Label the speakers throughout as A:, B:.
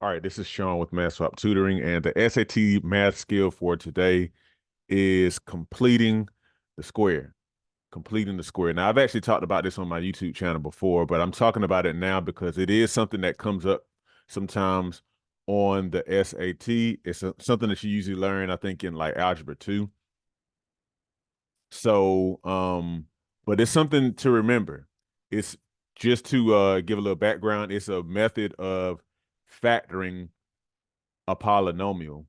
A: All right, this is Sean with Math Swap Tutoring, and the SAT math skill for today is completing the square. Completing the square. Now, I've actually talked about this on my YouTube channel before, but I'm talking about it now because it is something that comes up sometimes on the SAT. It's something that you usually learn, I think, in like Algebra 2. So, but it's something to remember. It's just to give a little background. It's a method of factoring a polynomial.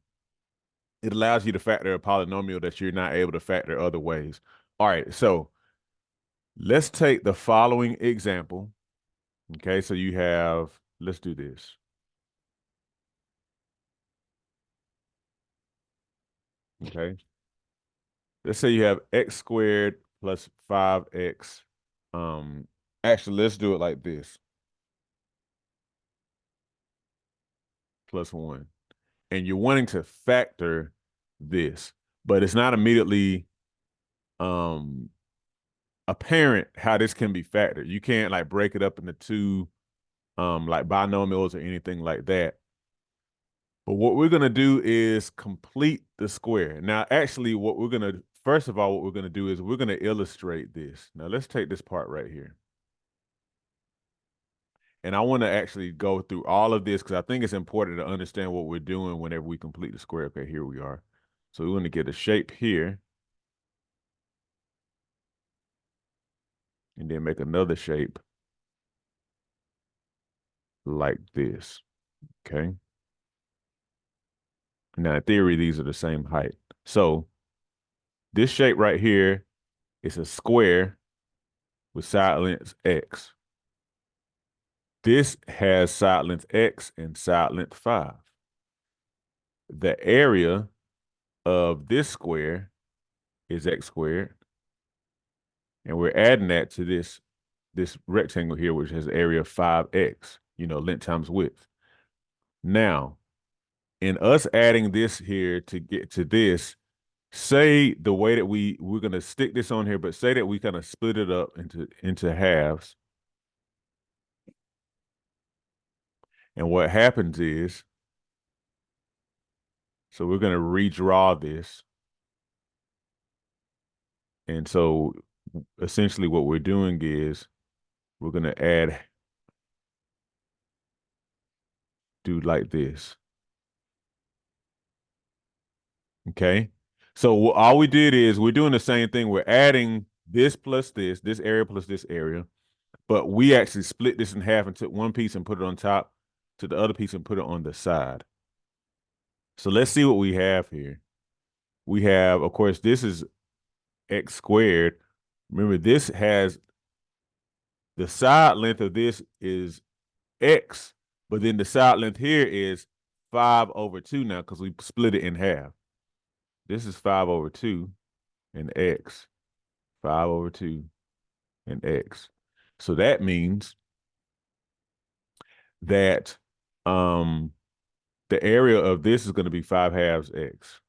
A: It allows you to factor a polynomial that you're not able to factor other ways. All right, so let's take the following example. Okay, so you have, let's do this. Okay, let's say you have x squared plus 5x. Actually, let's do it like this, plus 1. And you're wanting to factor this, but it's not immediately um apparent how this can be factored. You can't like break it up into two like binomials or anything like that. But what we're gonna do is complete the square. Now, actually, what we're gonna first of all, what we're gonna do is we're gonna illustrate this. Now, let's take this part right here. And I want to actually go through all of this because I think it's important to understand what we're doing whenever we complete the square. Okay, here we are. So we want to get a shape here. And then make another shape like this. Okay. Now, in theory, these are the same height. So this shape right here is a square with side lengths x. This has side length x and side length 5. The area of this square is x squared. And we're adding that to this rectangle here, which has area of 5x, length times width. Now, in us adding this here to get to this, say the way that we're gonna stick this on here, but say that we kind of split it up into halves. And what happens is, so we're gonna redraw this. And so essentially what we're doing is we're gonna do like this. Okay. So all we did is we're doing the same thing. We're adding this plus this area plus this area, but we actually split this in half and took one piece and put it on top to the other piece and put it on the side. So let's see what we have here. We have, of course, this is x squared. Remember, this has the side length of this is x, but then the side length here is 5/2 now because we split it in half. This is 5/2 and x, 5/2 and x. So that means that the area of this is going to be 5/2 x,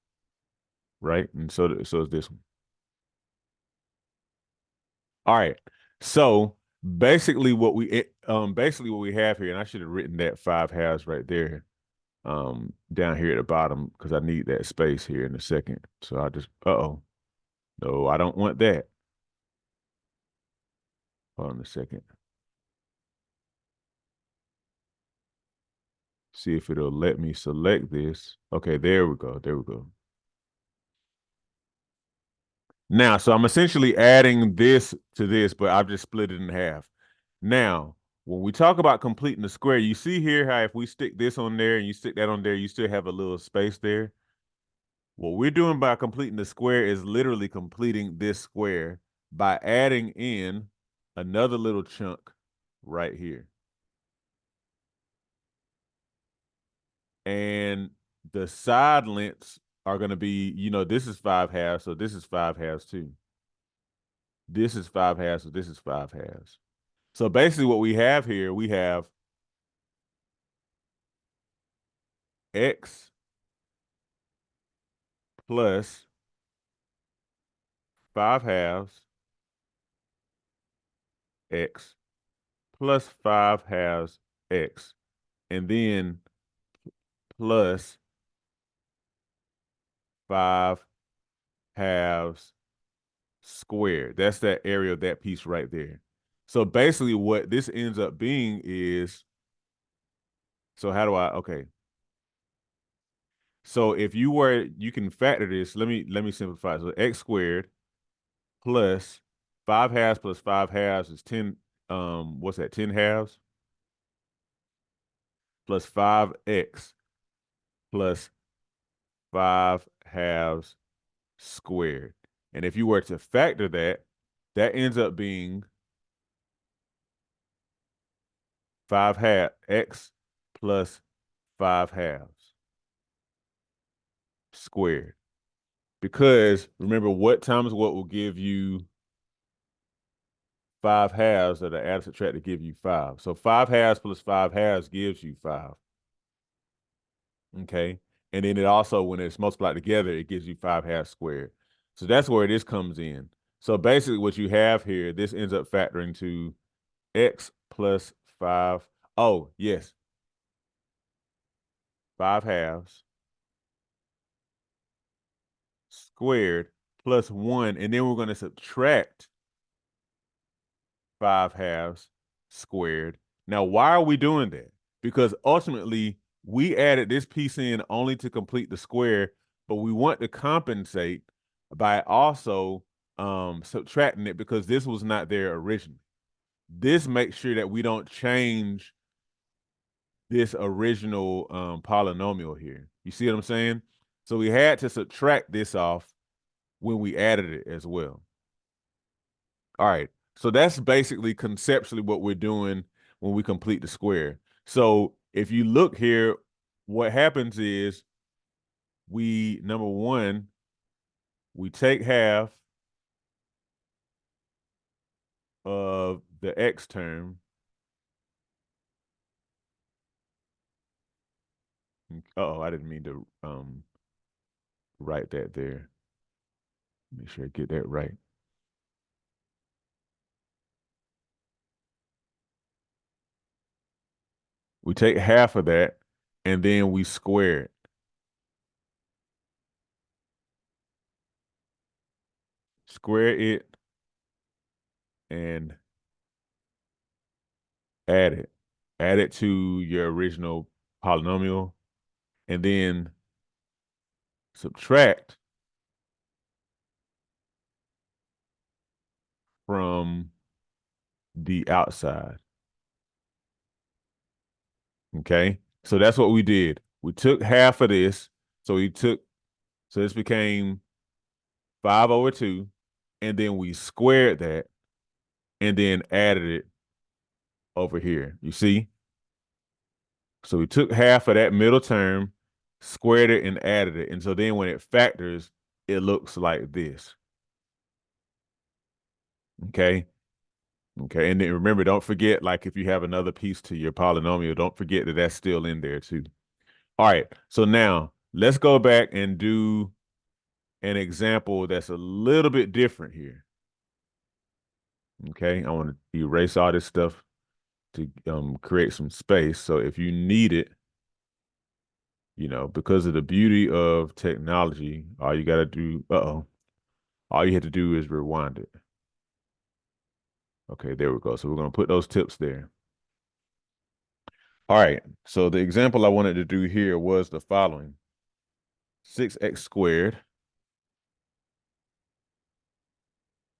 A: right? And so is this one. All right. So basically what we have here, and I should have written that 5/2 right there down here at the bottom because I need that space here in a second. So I just no, I don't want that. Hold on a second. See if it'll let me select this. Okay, there we go. There we go. Now, so I'm essentially adding this to this, but I've just split it in half. Now, when we talk about completing the square, you see here how if we stick this on there and you stick that on there, you still have a little space there. What we're doing by completing the square is literally completing this square by adding in another little chunk right here. And the side lengths are going to be, this is 5/2, so this is 5/2 too. This is 5/2, so this is 5/2. So basically what we have here, we have x plus 5/2 x plus 5/2 x, and then plus 5 halves squared. That's that area of that piece right there. So basically what this ends up being is, so how do I, okay. So if you were, you can factor this. Let me simplify. So x squared plus 5 halves plus 5 halves is 10, what's that, 10 halves? Plus 5x plus 5 halves squared. And if you were to factor that, that ends up being 5 half x plus 5 halves squared. Because remember, what times what will give you 5 halves, or the add subtract to give you 5. So 5 halves plus 5 halves gives you 5. Okay. And then it also, when it's multiplied together, it gives you 5 halves squared. So that's where this comes in. So basically what you have here, this ends up factoring to x plus 5. Oh, yes. 5 halves squared plus 1. And then we're going to subtract 5 halves squared. Now, why are we doing that? Because ultimately, we added this piece in only to complete the square, but we want to compensate by also subtracting it because this was not there originally. This makes sure that we don't change this original polynomial here. You see what I'm saying? So we had to subtract this off when we added it as well. All right. So that's basically conceptually what we're doing when we complete the square. So if you look here, what happens is we, number one, we take half of the x term. Uh-oh, I didn't mean to write that there. Make sure I get that right. We take half of that and then we square it. Square it and add it. Add it to your original polynomial and then subtract from the outside. Okay. So that's what we did. We took half of this. So so this became 5/2. And then we squared that and then added it over here. You see? So we took half of that middle term, squared it, and added it. And so then when it factors, it looks like this. Okay. Okay. And then remember, don't forget, like if you have another piece to your polynomial, don't forget that that's still in there too. All right. So now let's go back and do an example that's a little bit different here. Okay. I want to erase all this stuff to create some space. So if you need it, because of the beauty of technology, all you got to do, all you have to do is rewind it. Okay, there we go. So we're going to put those tips there. All right. So the example I wanted to do here was the following. 6x squared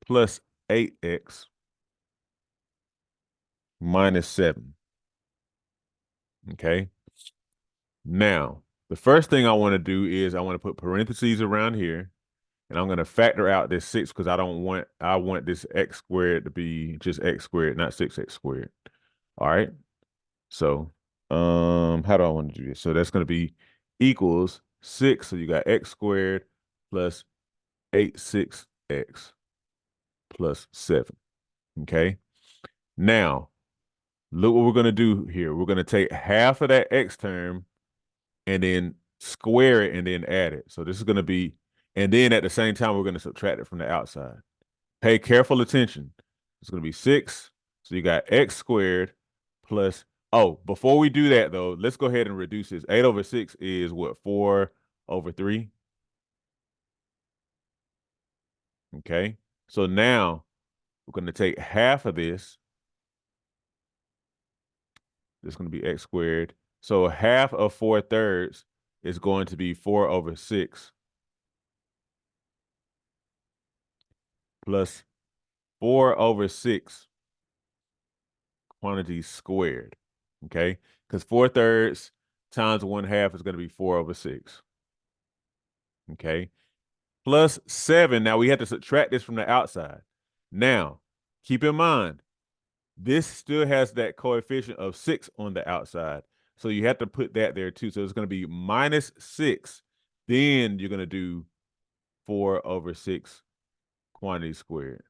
A: plus 8x minus 7. Okay. Now, the first thing I want to do is I want to put parentheses around here, and I'm going to factor out this 6 because I want this x squared to be just x squared, not 6x squared. All right. So, how do I want to do this? So that's going to be equals 6. So you got x squared plus 8/6x plus 7. Okay. Now, look what we're going to do here. We're going to take half of that x term and then square it and then add it. So this is going to be, and then at the same time, we're going to subtract it from the outside. Pay careful attention. It's going to be 6. So you got x squared plus, Oh, before we do that though, let's go ahead and reduce this. 8 over 6 is what? 4 over 3. Okay. So now we're going to take half of this. This is going to be x squared. So half of 4/3 is going to be 4 over 6 plus 4 over 6 quantity squared. Okay. Because 4/3 times 1/2 is going to be 4 over 6. Okay. Plus 7. Now we have to subtract this from the outside. Now, keep in mind, this still has that coefficient of 6 on the outside. So you have to put that there too. So it's going to be minus 6. Then you're going to do 4 over 6 quantity squared.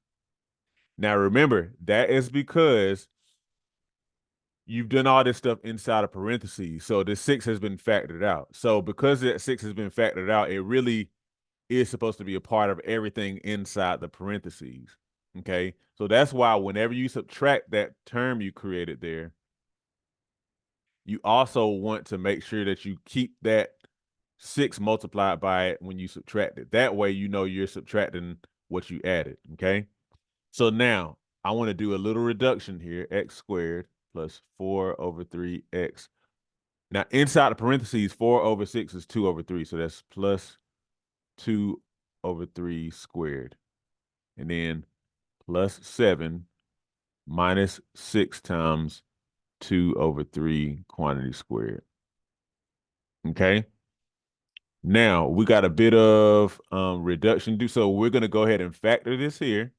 A: Now remember, that is because you've done all this stuff inside of parentheses. So the 6 has been factored out. So because that 6 has been factored out, it really is supposed to be a part of everything inside the parentheses. Okay. So that's why whenever you subtract that term you created there, you also want to make sure that you keep that 6 multiplied by it when you subtract it. That way, you know you're subtracting what you added. Okay. So now I want to do a little reduction here. X squared plus 4 over 3x. Now, inside the parentheses, 4 over 6 is 2 over 3. So that's plus 2 over 3 squared. And then plus 7 minus 6 times 2 over 3 quantity squared. Okay. Now we got a bit of reduction to do. So we're going to go ahead and factor this here.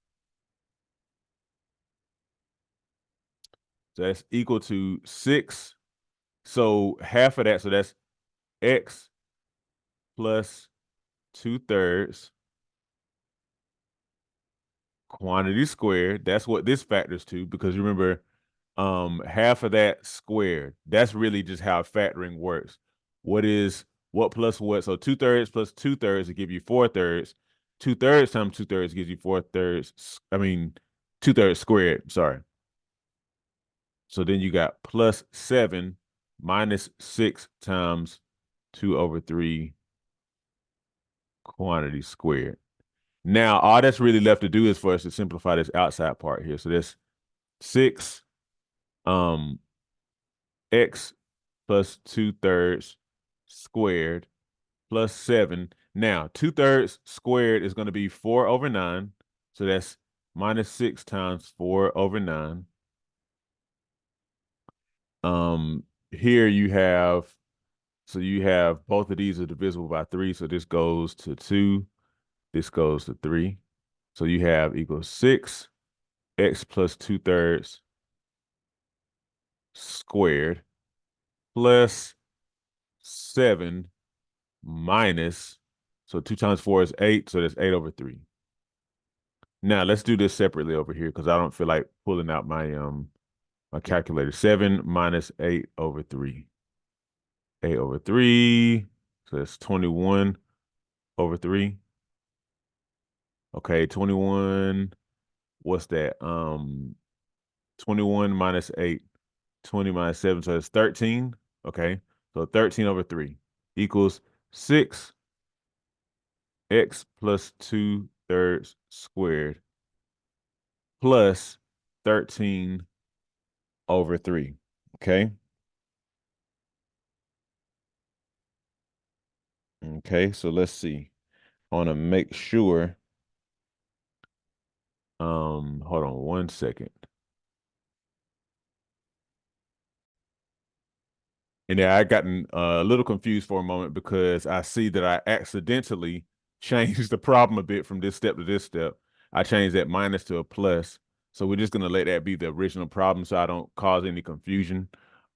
A: So that's equal to 6. So half of that, so that's x plus 2/3 quantity squared. That's what this factors to, because remember, half of that squared. That's really just how factoring works. What plus what? So 2/3 plus 2/3 will give you 4/3. 2/3 times 2/3 gives you 4/3. I mean, 2/3 squared. Sorry. So then you got plus 7 minus 6 times 2 over 3 quantity squared. Now, all that's really left to do is for us to simplify this outside part here. So that's 6 um x plus 2/3 squared plus 7. Now, 2/3 squared is going to be 4 over 9. So that's minus 6 times 4 over 9. Here you have, so you have both of these are divisible by 3. So this goes to 2. This goes to 3. So you have equals 6 x plus 2/3 squared plus 7 minus, so 2 times 4 is 8, so that's 8 over 3. Now let's do this separately over here because I don't feel like pulling out my calculator. 7 minus 8 over 3. 8 over 3, so that's 21 over 3. Okay, 21, what's that? 21 minus 8, 20 minus 7, so that's 13. Okay, so 13 over 3 equals 6 x plus 2/3 squared plus 13 over 3. Okay. Okay, so let's see. I want to make sure. Hold on 1 second. And then I gotten a little confused for a moment because I see that I accidentally changed the problem a bit from this step to this step. I changed that minus to a plus. So we're just going to let that be the original problem so I don't cause any confusion,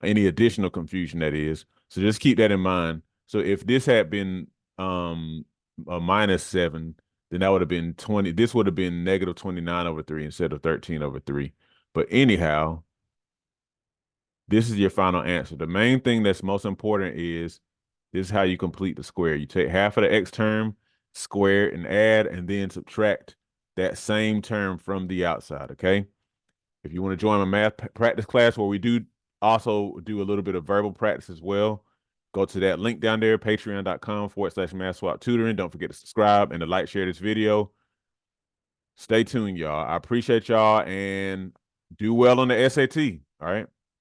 A: any additional confusion, that is. So just keep that in mind. So if this had been a minus 7, then that would have been 20. This would have been negative 29 over 3 instead of 13 over 3. But anyhow, this is your final answer. The main thing that's most important is this is how you complete the square. You take half of the x term, square it and add, and then subtract that same term from the outside, okay? If you want to join my math practice class where we do also do a little bit of verbal practice as well. Go to that link down there, patreon.com/math tutoring. Don't forget to subscribe and to like, share this video. Stay tuned, y'all. I appreciate y'all and do well on the SAT. All right.